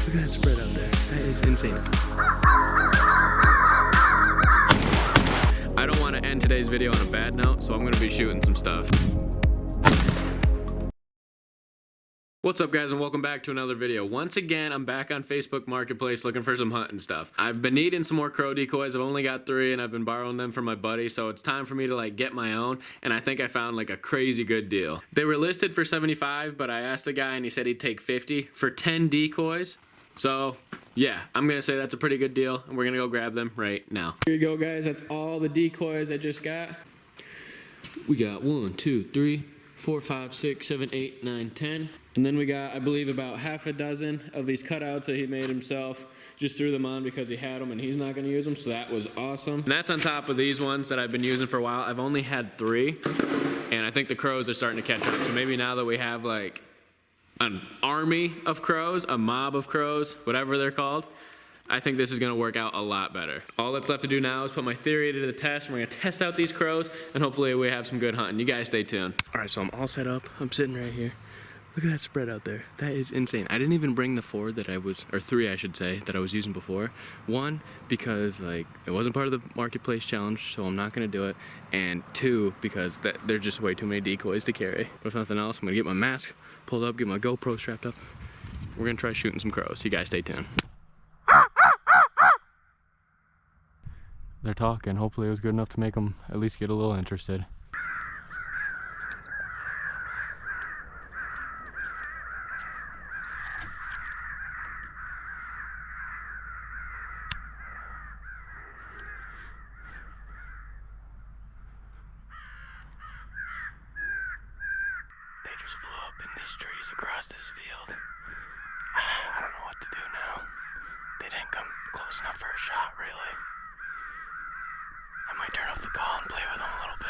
Look at that spread out there. That is insane. I don't want to end today's video on a bad note, so I'm going to be shooting some stuff. What's up, guys, and welcome back to another video. Once again, I'm back on Facebook Marketplace looking for some hunting stuff. I've been needing some more crow decoys. I've only got 3 and I've been borrowing them from my buddy, so it's time for me to like get my own, and I think I found like a crazy good deal. They were listed for 75, but I asked the guy and he said he'd take 50 for 10 decoys. So yeah, I'm gonna say that's a pretty good deal, and we're gonna go grab them right now. Here you go, guys. That's all the decoys I just got. We got 1, 2, 3, 4, 5, 6, 7, 8, 9, 10. And then we got, I believe, about half a dozen of these cutouts that he made himself. Just threw them on because he had them and he's not gonna use them, so that was awesome. And that's on top of these ones that I've been using for a while. I've only had 3, and I think the crows are starting to catch on. So maybe now that we have like an army of crows, a mob of crows, whatever they're called, I think this is gonna work out a lot better. All that's left to do now is put my theory to the test, and we're gonna test out these crows, and hopefully we have some good hunting. You guys stay tuned. All right, so I'm all set up. I'm sitting right here. Look at that spread out there. That is insane. I didn't even bring the 4 that I was, or 3 I should say, that I was using before. 1, because like it wasn't part of the marketplace challenge, so I'm not gonna do it. And 2, because there's just way too many decoys to carry. But if nothing else, I'm gonna get my mask pulled up, get my GoPro strapped up. We're gonna try shooting some crows. You guys stay tuned. They're talking. Hopefully it was good enough to make them at least get a little interested. They just flew up in these trees across this field. I don't know what to do now. They didn't come close enough for a shot, really. I might turn off the call and play with them a little bit.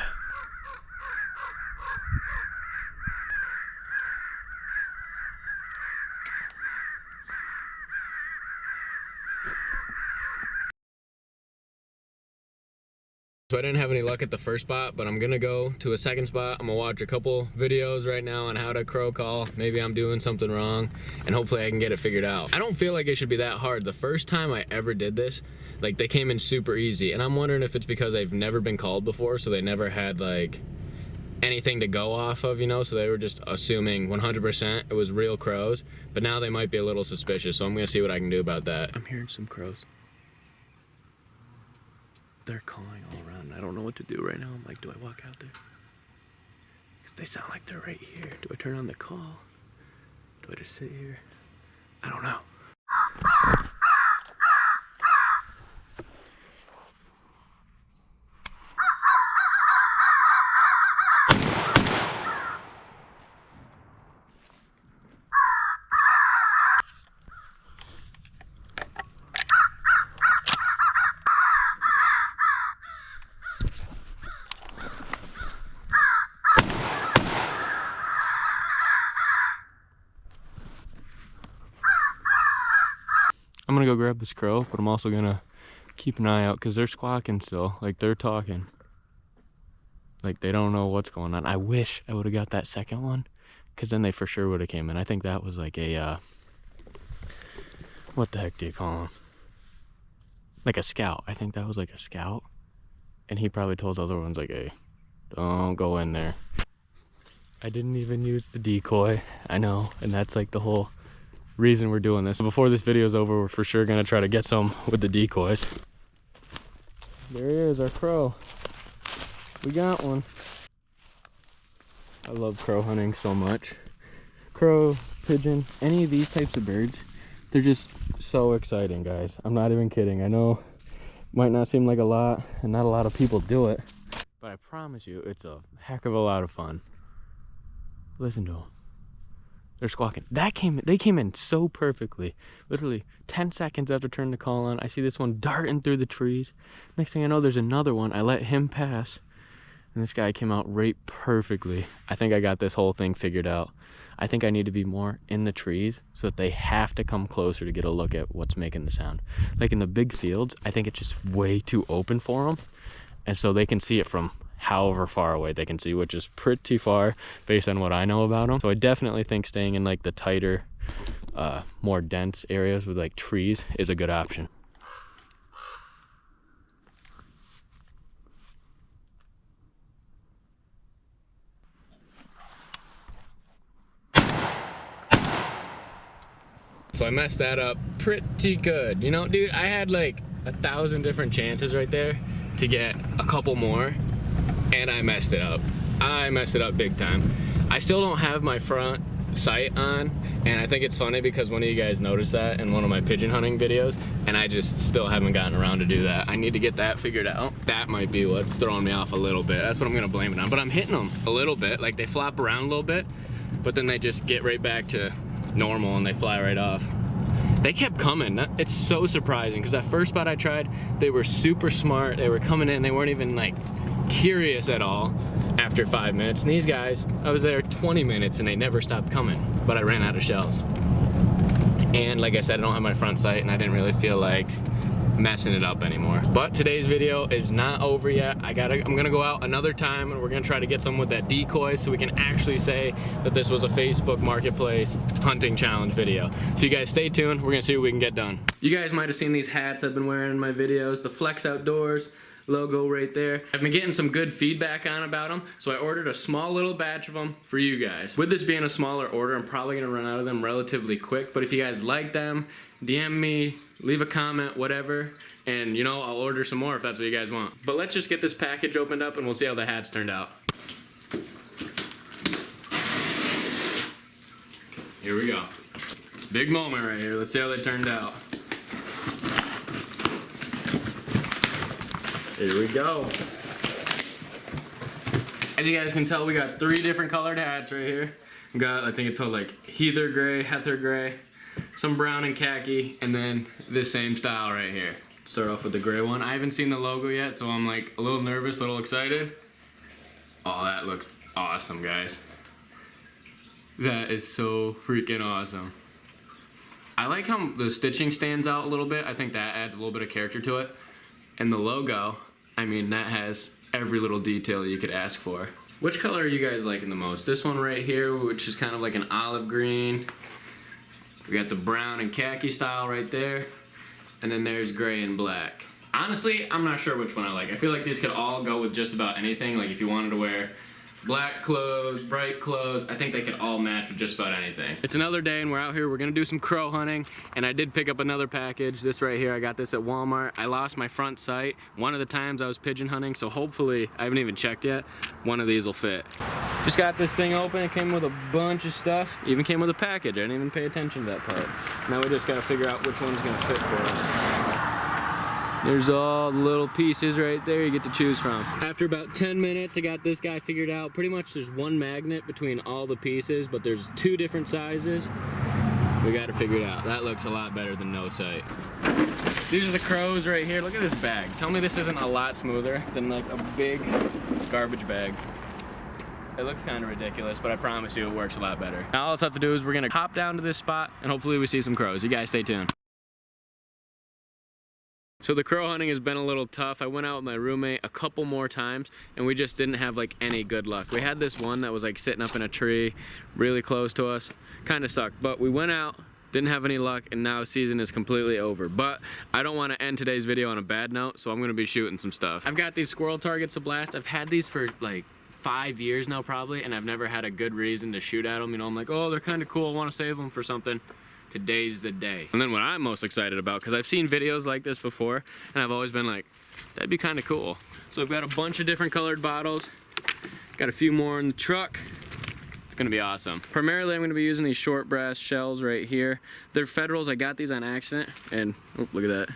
So I didn't have any luck at the first spot, but I'm gonna go to a second spot. I'm gonna watch a couple videos right now on how to crow call. Maybe I'm doing something wrong, and hopefully I can get it figured out. I don't feel like it should be that hard. The first time I ever did this, like they came in super easy, and I'm wondering if it's because I've never been called before, so they never had like anything to go off of, you know, so they were just assuming 100% it was real crows, but now they might be a little suspicious, so I'm gonna see what I can do about that. I'm hearing some crows. They're calling all around. I don't know what to do right now. I'm like, do I walk out there? Because they sound like they're right here. Do I turn on the call? Do I just sit here? I don't know. I'm gonna go grab this crow, but I'm also gonna keep an eye out because they're squawking still. Like they're talking. Like they don't know what's going on. I wish I would have got that second one, because then they for sure would have came in. I think that was like a, what the heck do you call him? Like a scout. I think that was like a scout. And he probably told the other ones like, hey, don't go in there. I didn't even use the decoy. I know, and that's like the whole reason we're doing this. Before this video is over, we're for sure gonna try to get some with the decoys. There he is, our crow. We got one. I love crow hunting so much. Crow, pigeon, any of these types of birds, they're just so exciting, guys. I'm not even kidding. I know it might not seem like a lot, and not a lot of people do it, but I promise you, it's a heck of a lot of fun. Listen to them. They're squawking. They came in so perfectly. Literally 10 seconds after turning the call on, I see this one darting through the trees. Next thing I know, there's another one. I let him pass, and this guy came out right perfectly. I think I got this whole thing figured out. I think I need to be more in the trees so that they have to come closer to get a look at what's making the sound. Like in the big fields, I think it's just way too open for them, and so they can see it from however far away they can see, which is pretty far based on what I know about them. So I definitely think staying in like the tighter more dense areas with like trees is a good option. So I messed that up pretty good. You know, dude, I had like 1,000 different chances right there to get a couple more, and I messed it up. I messed it up big time. I still don't have my front sight on, and I think it's funny because one of you guys noticed that in one of my pigeon hunting videos, and I just still haven't gotten around to do that. I need to get that figured out. That might be what's throwing me off a little bit. That's what I'm gonna blame it on. But I'm hitting them a little bit, like they flop around a little bit, but then they just get right back to normal and they fly right off. They kept coming. It's so surprising because that first spot I tried, they were super smart. They were coming in, they weren't even like curious at all after 5 minutes. And these guys, I was there 20 minutes and they never stopped coming, but I ran out of shells. And like I said, I don't have my front sight and I didn't really feel like messing it up anymore. But today's video is not over yet. I'm gonna go out another time and we're gonna try to get some with that decoy so we can actually say that this was a Facebook Marketplace hunting challenge video. So you guys stay tuned, we're gonna see what we can get done. You guys might have seen these hats I've been wearing in my videos, the Flex Outdoors logo right there. I've been getting some good feedback on about them, so I ordered a small little batch of them for you guys. With this being a smaller order, I'm probably gonna run out of them relatively quick, but if you guys like them, DM me, leave a comment, whatever, and you know, I'll order some more if that's what you guys want. But let's just get this package opened up and we'll see how the hats turned out. Here we go. Big moment right here. Let's see how they turned out. Here we go. As you guys can tell, we got 3 different colored hats right here. We got, I think it's called like heather gray, some brown and khaki, and then this same style right here. Start off with the gray one. I haven't seen the logo yet, so I'm like a little nervous, a little excited. Oh, that looks awesome, guys. That is so freaking awesome. I like how the stitching stands out a little bit. I think that adds a little bit of character to it. And the logo, I mean, that has every little detail you could ask for. Which color are you guys liking the most? This one right here, which is kind of like an olive green. We got the brown and khaki style right there. And then there's gray and black. Honestly, I'm not sure which one I like. I feel like these could all go with just about anything. Like if you wanted to wear black clothes, bright clothes, I think they could all match with just about anything. It's another day and we're out here. We're gonna do some crow hunting, and I did pick up another package. This right here, I got this at Walmart. I lost my front sight one of the times I was pigeon hunting, so hopefully, I haven't even checked yet, one of these will fit. Just got this thing open. It came with a bunch of stuff. Even came with a package. I didn't even pay attention to that part. Now we just gotta figure out which one's gonna fit for us. There's all the little pieces right there you get to choose from. After about 10 minutes, I got this guy figured out. Pretty much there's one magnet between all the pieces, but there's 2 different sizes. We got to figure it out. That looks a lot better than no sight. These are the crows right here. Look at this bag. Tell me this isn't a lot smoother than like a big garbage bag. It looks kind of ridiculous, but I promise you it works a lot better. Now all else I have to do is we're gonna hop down to this spot and hopefully we see some crows. You guys stay tuned. So the crow hunting has been a little tough. I went out with my roommate a couple more times and we just didn't have like any good luck. We had this one that was like sitting up in a tree really close to us. Kind of sucked, but we went out, didn't have any luck, and now season is completely over. But I don't want to end today's video on a bad note, so I'm going to be shooting some stuff. I've got these squirrel targets to blast. I've had these for like 5 years now probably, and I've never had a good reason to shoot at them. You know, I'm like, oh, they're kind of cool. I want to save them for something. Today's the day. And then what I'm most excited about, because I've seen videos like this before, and I've always been like, that'd be kind of cool. So I've got a bunch of different colored bottles. Got a few more in the truck. It's gonna be awesome. Primarily, I'm gonna be using these short brass shells right here. They're Federals. I got these on accident, and oh, look at that.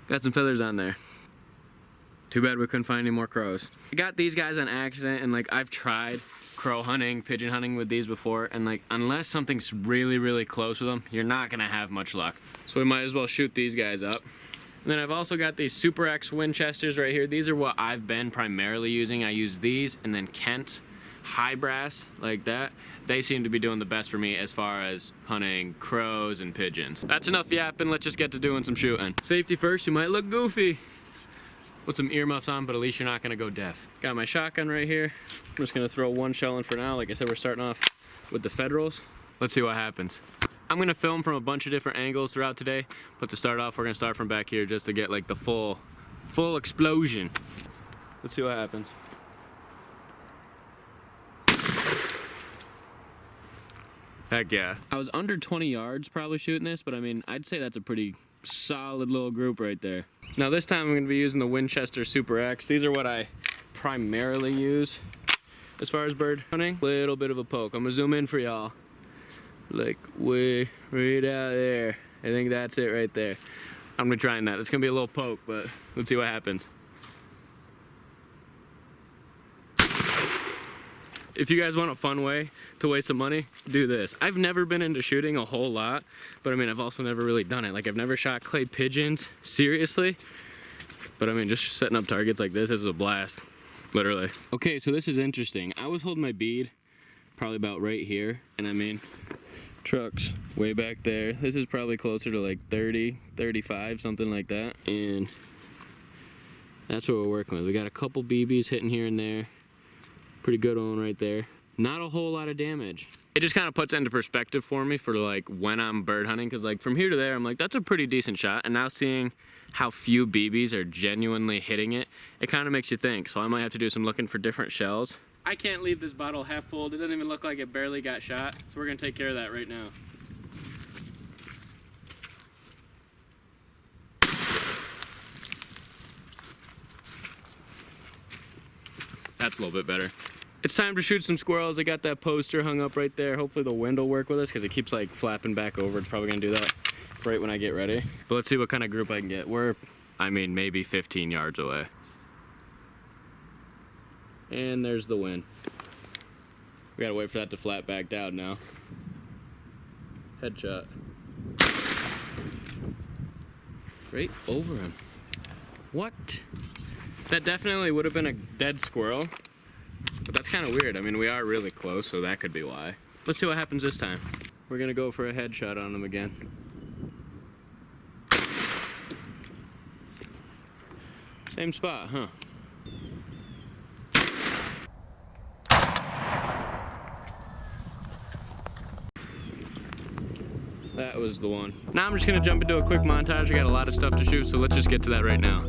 Got some feathers on there. Too bad we couldn't find any more crows. I got these guys on accident, and like I've tried crow hunting, pigeon hunting with these before, and like unless something's really, really close with them, you're not gonna have much luck. So we might as well shoot these guys up. And then I've also got these Super X Winchesters right here. These are what I've been primarily using. I use these and then Kent high brass like that. They seem to be doing the best for me as far as hunting crows and pigeons. That's enough yapping, let's just get to doing some shooting. Safety first, you might look goofy. Put some earmuffs on, but at least you're not gonna go deaf. Got my shotgun right here. I'm just gonna throw one shell in for now. Like I said, we're starting off with the Federals. Let's see what happens. I'm gonna film from a bunch of different angles throughout today, but to start off, we're gonna start from back here just to get like the full explosion. Let's see what happens. Heck yeah. I was under 20 yards probably shooting this, but I mean, I'd say that's a pretty solid little group right there. Now this time I'm gonna be using the Winchester Super X. These are what I primarily use as far as bird hunting. Little bit of a poke. I'm gonna zoom in for y'all. Like way right out there. I think that's it right there. I'm gonna be trying that. It's gonna be a little poke, but let's see what happens. If you guys want a fun way to waste some money, do this. I've never been into shooting a whole lot, but I mean, I've also never really done it. Like, I've never shot clay pigeons, seriously. But I mean, just setting up targets like this is a blast, literally. Okay, so this is interesting. I was holding my bead probably about right here, and I mean, trucks way back there. This is probably closer to like 30, 35, something like that. And that's what we're working with. We got a couple BBs hitting here and there. Pretty good one right there. Not a whole lot of damage. It just kind of puts it into perspective for me for like when I'm bird hunting, because like from here to there, I'm like, that's a pretty decent shot. And now seeing how few BBs are genuinely hitting it, it kind of makes you think. So I might have to do some looking for different shells. I can't leave this bottle half full. It doesn't even look like it barely got shot. So we're gonna take care of that right now. That's a little bit better. It's time to shoot some squirrels. I got that poster hung up right there. Hopefully the wind will work with us because it keeps like flapping back over. It's probably gonna do that right when I get ready. But let's see what kind of group I can get. We're, I mean, maybe 15 yards away. And there's the wind. We gotta wait for that to flat back down now. Headshot. Right over him. What? That definitely would have been a dead squirrel. But that's kind of weird. I mean, we are really close, so that could be why. Let's see what happens this time. We're gonna go for a headshot on him again. Same spot, huh? That was the one. Now I'm just gonna jump into a quick montage. I got a lot of stuff to shoot, so let's just get to that right now.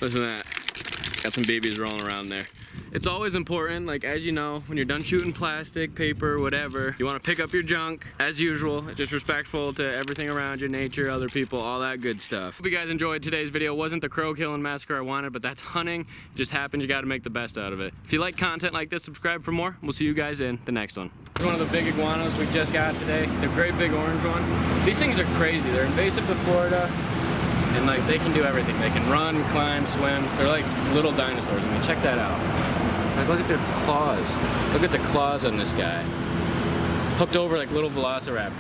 Listen to that. Got some BBs rolling around there. It's always important, like as you know, when you're done shooting plastic, paper, whatever, you want to pick up your junk, as usual, just respectful to everything around you, nature, other people, all that good stuff. Hope you guys enjoyed today's video. It wasn't the crow killing massacre I wanted, but that's hunting. It just happens, you got to make the best out of it. If you like content like this, subscribe for more. We'll see you guys in the next one. One of the big iguanas we just got today. It's a great big orange one. These things are crazy. They're invasive to Florida. And like, they can do everything. They can run, climb, swim. They're like little dinosaurs. I mean, check that out. Like, look at their claws. Look at the claws on this guy. Hooked over like little velociraptors.